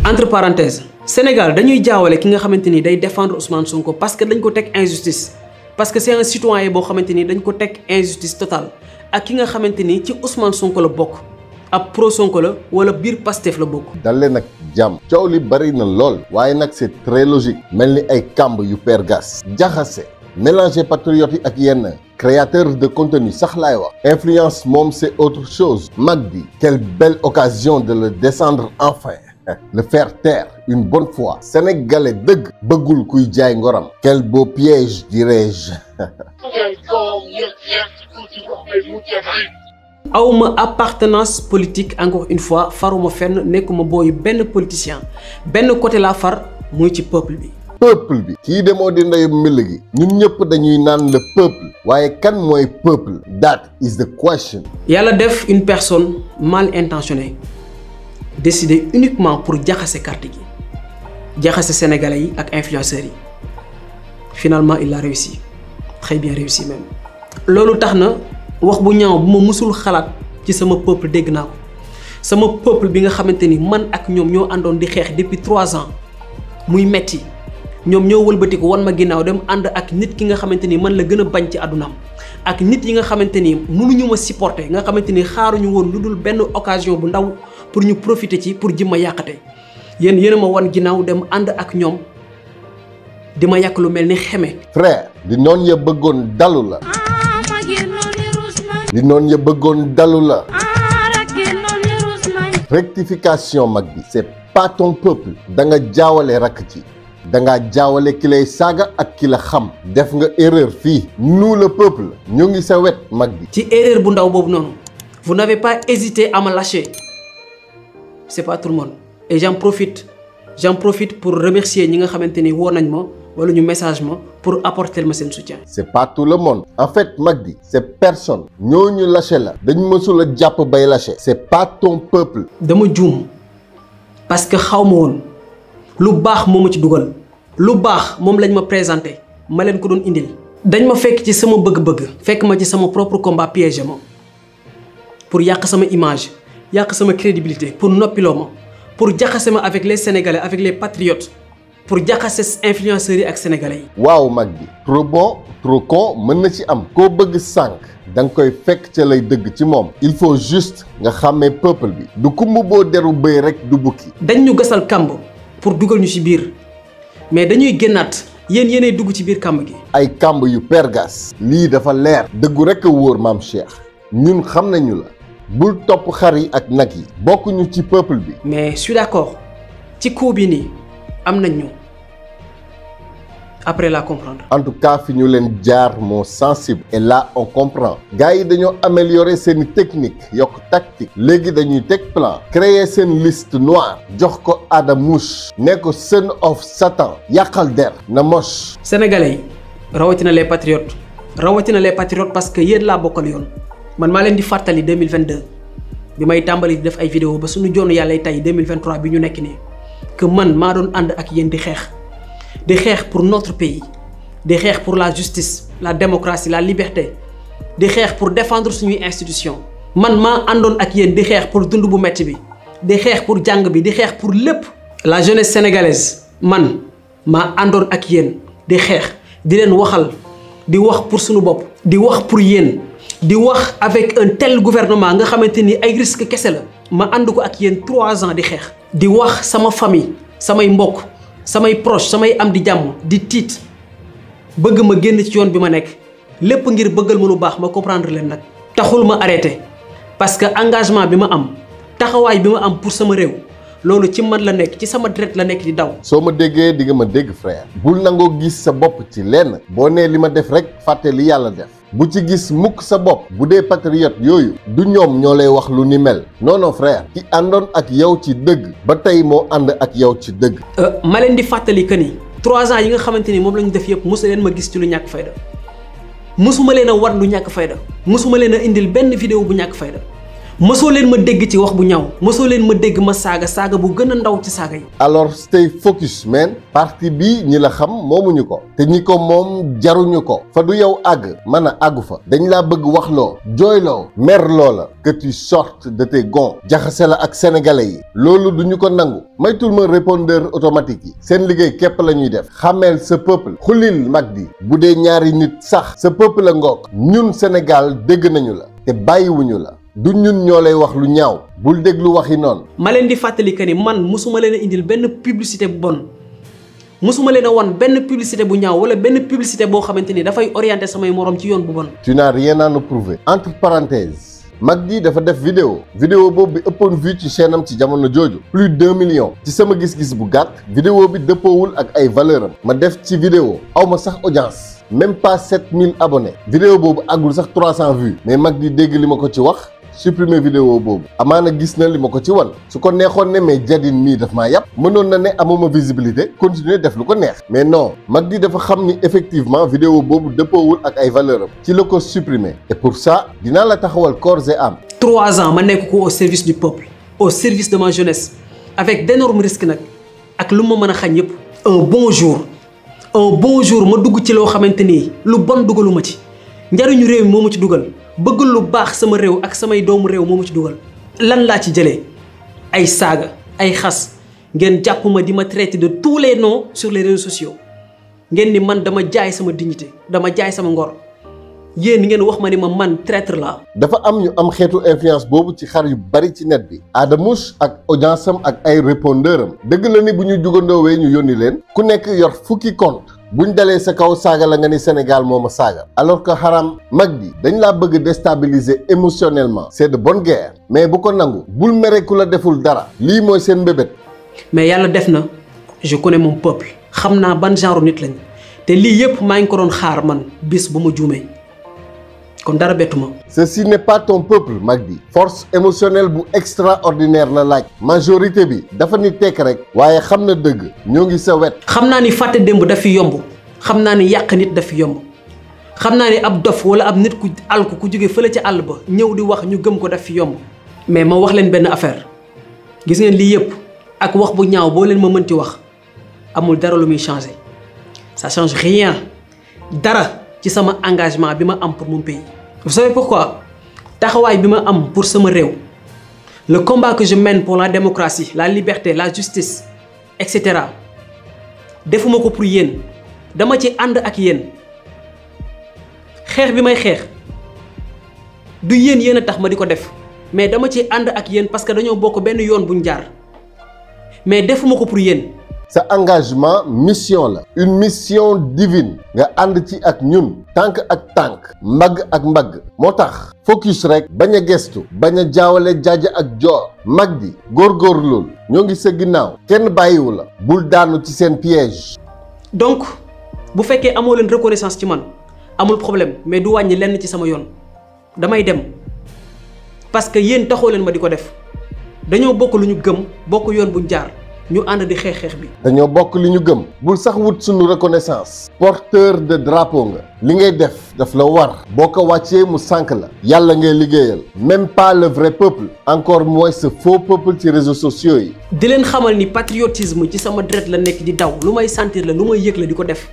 entre parenthèses Sénégal dañuy jaawale ki nga xamante ni day défendre Ousmane Sonko parce que dañ ko teg injustice parce que c'est un citoyen boo xamante ni dañ ko teg injustice totale ak ki nga xamante ni ci Ousmane Sonko la bokk ab pro Sonko la wala biir Pastef la bokk. dalee nag jàmm coow li bari na lool waaye nag c'est très logique mel ni ay kàmb yu pergas jaxase mélanger patriotes yi ak yenn créateur de contenu sax laay wax influence moom c'est autre chose mag bi quelle belle occasion de le descendre enfin le faire taire une bonne fois sénégalais dëgg bëggul kuy jaay ngoram quel beau piège dirais-je. awma appartenance politique encore une fois faruma fenn nekkuma booyu benn politicien benn côté laa far muy ci peuple bi. peuple bi kii de moo di ndeyu mbill gi ñun ñëpp dañuy naan le peuple waaye kan mooy peuple that is the question. yàlla def une personne mal intentionnée décidé uniquement pour jaxase carte gi jaxase sénégalais yi ak influenceurs yi finalement il a réussi très bien réussi même. loolu tax na wax bu ñaaw bu ma musul xalaat ci sama peuple dégg naa ko sama peuple bi nga xamante ni man ak ñoom ñoo àndoon di xeex depuis 3 ans muy metti ñoom ñoo wëlbatiku wan ma ginnaaw dem ànd ak nit ki nga xamante ni man la gën a bañ ci àddunaam ak nit yi nga xamante ni mënuñu ma supporter nga xamante ni xaaruñu woon lu dul benn occasion bu ndaw pour ñu profiter ci pour ji ma yàqate yéen a ma wan ginnaaw dem ànd ak ñoom di ma yàq lu mel ni xeme. frère di noon ya bëggoon dalu la. di noon ya bëggoon dalu la. rectification mag bi c'est pas ton peuple da nga jaawale rakk ci. da nga jaawale ki lay saaga ak ki la xam def nga erreur fii nous le peuple ñu ngi sa wet mag bi. ci erreur bu ndaw boobu noonu vous n'avez pas hésité à me lâcher c'est pas tout le monde et j'en profite pour remercier ñi nga xamante ni woo nañ ma wala ñu message ma pour apporter ma seen soutien. c'est pas tout le monde en fait mag bi c'est personne ñooñu lâché la dañ mësul a jàpp bay lâché. c'est pas ton peuple. dama juum parce que xaw ma woon. lu baax moo ma ci dugal lu baax moom lañ ma présenté ma leen ko doon indil dañ ma fekk ci sama bëgg-bëgg fekk ma ci sama propre combat piégé ma pour yàq sama image yàq sama crédibilité pour noppiloo ma pour jaxase ma avec les sénégalais avec les patriotes pour jaxase influenceurs yi ak sénégalais yi. waaw mag bi trop bon trop con mën na ci am koo bëgg sànq da nga koy fekk ca lay dëgg ci moom il faut juste nga xàmmee peuple bi du kumb boo deru bëy rek du bukki. dañ ñu gasal kamb pour dugal ñu ci biir mais dañuy génnaat yéenay dugg ci biir kàmb gi. ay kàmb yu pergas. lii dafa leer. dëggu rek a wóor maam Cheikh ñun xam nañu la bul topp xar yi ak nag yi bokkuñu ci peuple bi. mais je suis d'accord ci coup bi nii am nañ ñu après la comprendre. en tout cas fi ñu leen jaar moo sensible. et là on comprend. gars yi dañoo améliorer seen technique yokk tactique. léegi dañuy teg plan. créer seen liste noire. jox ko Ada Mouche. ne ko son of Satan. yàqal der na moche. sénégalais yi rawatina les patriotes parce que yéen laa bokkal yoon man maa leen di fàttali 2022 bi may tàmbali di def ay vidéo ba suñu joonu yàlla tey 2023 bi ñu nekk nii que man maa doon ànd ak yéen di xeex pour notre pays di xeex pour la justice la démocratie la liberté di xeex pour défendre suñuy institution man maa àndoon ak yéen di xeex pour dund bu metti bi di xeex pour jàng bi di xeex pour lépp. la jeunesse sénégalaise man maa àndoon ak yéen di xeex di leen waxal di wax pour suñu bopp di wax pour yéen di wax avec un tel gouvernement nga xamante ni ay risque kese la ma ànd ko ak yéen 3 ans di xeex di wax sama famille samay mbokk samay proche samay am di jàmm di tiit bëgg ma génn ci yoon bi ma nekk lépp ngir bëggal ma lu baax ma comprendre leen nag taxul ma arrêté parce que engagement bi ma am taxawaay bi ma am pour sama réew loolu ci man la nekk ci sama deret la nekk di daw. soo ma déggee di nga ma dégg frère. bul nangoo gis sa bopp ci lenn. boo nee li ma def rek fàtte li yàlla def. bu ci gis mukk sa bopp. bu dee patriote yooyu. du ñoom ñoo lay wax lu ni mel. non non frère. ki àndoon ak yow ci dëgg. ba tey moo ànd ak yow ci dëgg. ma leen di fàttali que ni 3 ans yi nga xamante ni moom la ñu def yëpp mosu leen ma gis ci lu ñàkk fayda mosuma leen a wan lu ñàkk fayda mosuma leen a indil benn vidéo bu ñàkk fayda mosoo leen ma dégg ci wax bu ñaaw mosoo leen ma dégg ma saaga bu gën a ndaw ci saaga yi. alors stay focus man parti bi ñi la xam moomuñu ko te ñi ko moom jaruñu ko fa du yow àgg mën a àggu fa dañ laa bëgg waxloo jooyloo merloo la que tu sortes de tes gonds jaxase la ak sénégalais yi loolu duñu ko nangu maytul ma répondeur automatique yi seen liggéey képp la ñuy def xameel sa peuple xulil Magdi bu dee ñaari nit sax sa peuple la ngoog ñun Sénégal dégg nañu la te bàyyiwuñu la du ñun ñoo lay wax lu ñaaw bul déglu waxi noonu. ma leen di fàttali que ni man mosuma leen a indil benn publicité bu bon mosuma leen a wan benn publicité bu ñaaw wala benn publicité boo xamante ni dafay orienté samay morom ci yoon bu bon. tu n'as rien à nous prouver. entre parenthèses Magdi dafa def vidéo boobu bi ëppoon vue ci chaîne am ci jamono jooju plus de 2 millions ci sama gis-gis bu gàtt vidéo bi dëppoowul ak ay valeur am ma def ci vidéo aw ma sax audience même pas 7000 abonnés vidéo boobu àggul sax 300 vues mais Magdi dégg li ma ko ci wax supprimer vidéo boobu amaana gis na li ma ko ci wan su ko neexoon ne mais Jadine mii daf maa yàpp mënoon na ne amuma visibilité continuer def lu ko neex mais non Magdi dafa xam ni effectivement vidéo boobu dëppoowul ak ay valeur am ci la ko supprimer et pour ça dinaa la taxawal corps et âme. 3 ans ma nekk ko au service du peuple au service de ma jeunesse avec d'énormes risques nag ak lu ma mën a xañ yëpp. un bon jour ma dugg ci loo xamante ni lu bon dugaluma ci njariñu réew mi moo ma ci dugal. bëgg lu baax sama réew ak samay doomu réew moo ma ci dugal lan laa ci jëlee ay saaga ay xas ngeen jàpp ma di ma traiter de tous les noms sur les réseaux sociaux ngeen ni man dama jaay sama dignité dama jaay sama ngor yéen ngeen wax ma ni ma man traître laa. dafa am ñu am xeetu influence boobu ci xar yu bari ci net bi Adamouche ak audience am ak ay répondeur am dëgg la ni bu ñu jugandoowee ñu yónni leen ku nekk yor fukki compte buñ dalee sa kaw saaga la nga ni Sénégal moo ma saaga alors que Haram Magdi dañ laa bëgg déstabiliser émotionnellement c'est de bonne guerre mais bu ko nangu bul mere ku la deful dara lii mooy seen mbébét. mais yàlla def na je connais mon peuple xam naa ban genre nit lañ te lii yëpp maa ngi ko doon xaar man bis bu ma juumee kon dara bettu ma. ceci n'est pas ton peuple Magdi force émotionnelle bu extraordinaire la laaj majorité bi dafa ni tekk rek waaye xam na dëgg ñoo ngi sa wet. xam naa ni fàtte démb daf fi yomb xam naa ni yàq nit daf fi yomb xam naa ni ab dof wala ab nit ku alku ku jóge fële ci àll ba ñëw di wax ñu gëm ko daf fi yomb mais ma wax leen benn affaire gis ngeen lii yëpp ak wax bu ñaaw boo leen ma mënti wax amul dara lu muy changer ça change rien dara ci sama engagement bi ma am pour mon pays. vous savez pourquoi taxawaay bi ma am pour sama réew le combat que je mène pour la démocratie la liberté la justice et cetera defuma ko pour yéen dama ci ànd ak yéen xeex bi may xeex du yéen a tax ma di ko def mais dama ci ànd ak yéen parce que dañoo bokk benn yoon buñ jaar mais defuma ko pour yéen. sa engagement mission la une mission divine nga ànd ci ak ñun tànk ak tànk mbagg ak mbagg moo tax focus rek bañ a gestu bañ a jaawale jaaja ak joor Magdi góorgóorlu loolu ñoo ngi sa ginnaaw kenn bàyyiwu la bul daanu ci seen piège. donc bu fekkee amoo leen reconnaissance ci man amul problème mais du wàññi lenn ci sama yoon damay dem parce que yéen taxoo leen ma di ko def dañoo bokk lu ñu gëm bokk yoon buñ jaar. ñu ànd di xeex bi. dañoo bokk li ñu gëm. bul sax wut suñu reconnaissance. porteur de drapeau nga. li ngay def daf la war. boo ko wàccee mu sànk la. yàlla ngay liggéeyal. même pas le vrai peuple. encore moins ce faux peuple ci réseaux sociaux yi. di leen xamal ni patriotisme ci sama deret la nekk di daw lu may sentir la lu may yëg la di ko def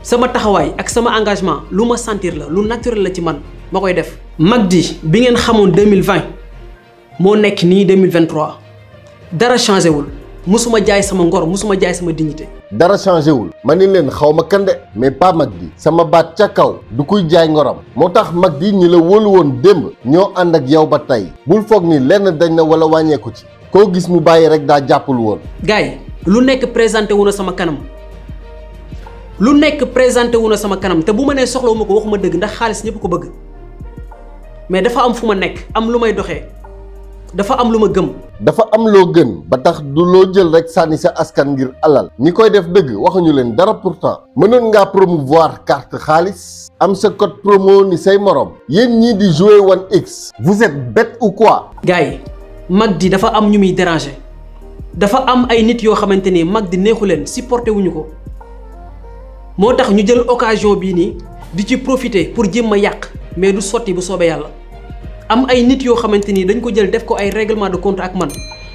sama taxawaay ak sama engagement lu ma sentir la lu naturel la ci man ma koy def. Magdi bi ngeen xamoon 2020 moo nekk nii 2023 dara changé wul. musuma jaay sama ngor musuma jaay sama dignité. dara changé wul ma ni leen xaw ma kande mais pas Magdi sama baat ca kaw du kuy jaay ngoram moo tax Magdi ñi la wóolu woon démb ñoo ànd ak yow ba tey bul foog ni lenn dañ na wala wàññeeku ci koo gis mu bàyyi rek daa jàppul woon. gars yi lu nekk présenté wu na sama kanam lu nekk présenté wu na sama kanam te bu ma nee soxlawu ma ko waxuma dëgg ndax xaalis ñëpp ko bëgg mais dafa am fu ma nekk am lu may doxee. dafa am lu ma gëm. dafa am loo gën ba tax du loo jël rek sànni sa askan ngir alal ñi koy def dëgg waxuñu leen dara pourtant mënoon ngaa promouvoir carte xaalis am sa code promo ni say morom yéen ñii di jouer 1x vous êtes bête ou quoi. gars yi Magdi dafa am ñu muy déranger dafa am ay nit yoo xamante ni Magdi neexu leen supporté wuñu ko moo tax ñu jël occasion bii nii di ci profiter pour jéem a yàq mais du sotti bu soobee yàlla. am ay nit yoo xamante ni dañ ko jël def ko ay règlement de compte ak man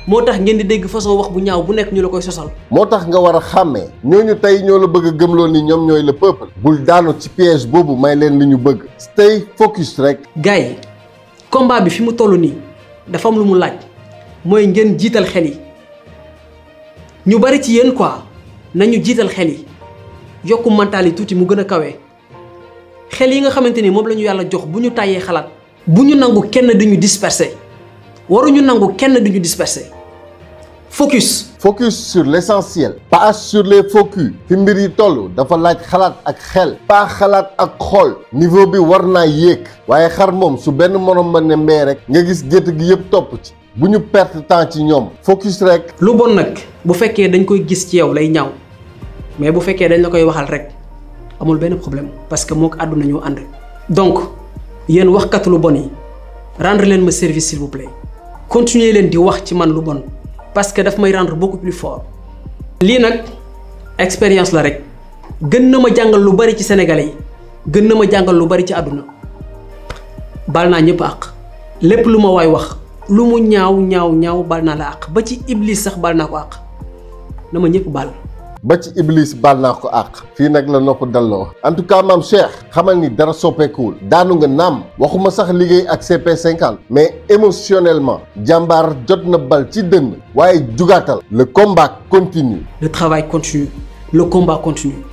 moo tax ngeen di dégg façon wax bu ñaaw bu nekk ñu la koy sosal. moo tax nga war a xàmmee ñooñu tey ñoo la bëgg a gëmloo ni ñoom ñooy le peuple. bul daanu ci piège boobu may leen li ñu bëgg. stay focus rek. gars yi combat bi fi mu toll nii dafa am lu mu laaj mooy ngeen jiital xel yi ñu bari ci yéen quoi nañu jiital xel yi yokku mental yi tuuti mu gën a kawe xel yi nga xamante ni moom la ñu yàlla jox bu ñu tàyyee xalaat. bu ñu nangu kenn duñu disperser waruñu nangu kenn duñu disperser focus. focus sur l'essentiel. pas sur les faux culs. fi mbir yi toll dafa laaj xalaat ak xel. pas xalaat ak xool. niveau bi war naa yéeg. waaye xar moom su benn morom ma ne mbee rek nga gis gétt gi yëpp topp ci. bu ñu perte temps ci ñoom. focus rek. lu bon nag bu fekkee dañ koy gis ci yow lay ñaaw mais bu fekkee dañ la koy waxal rek amul benn problème parce que moo ko àdduna ñoo ànd. donc yéen waxkatu lu bon yi rendre leen ma service s'il vous plaît continuer leen di wax ci man lu bon parce que daf may rendre beaucoup plus fort. lii nag expérience la rek gën na ma jàngal lu bari ci sénégalais yi gën na ma jàngal lu bari ci àdduna baal naa ñëpp àq lépp lu ma waay wax lu mu ñaaw baal naa la àq ba ci iblis sax baal naa ko àq na ma ñëpp baal. ba ci iblis baal naa ko àq. fii nag la nopp dalloo. en tout cas maam Cheikh xamal ni dara soppeekuwul. daanu nga naam waxuma sax liggéey ak CP50 mais émotionnellement jàmbaar jot na bal ci dënn waaye jugaatal. le combat continue. le travail continue le combat continue.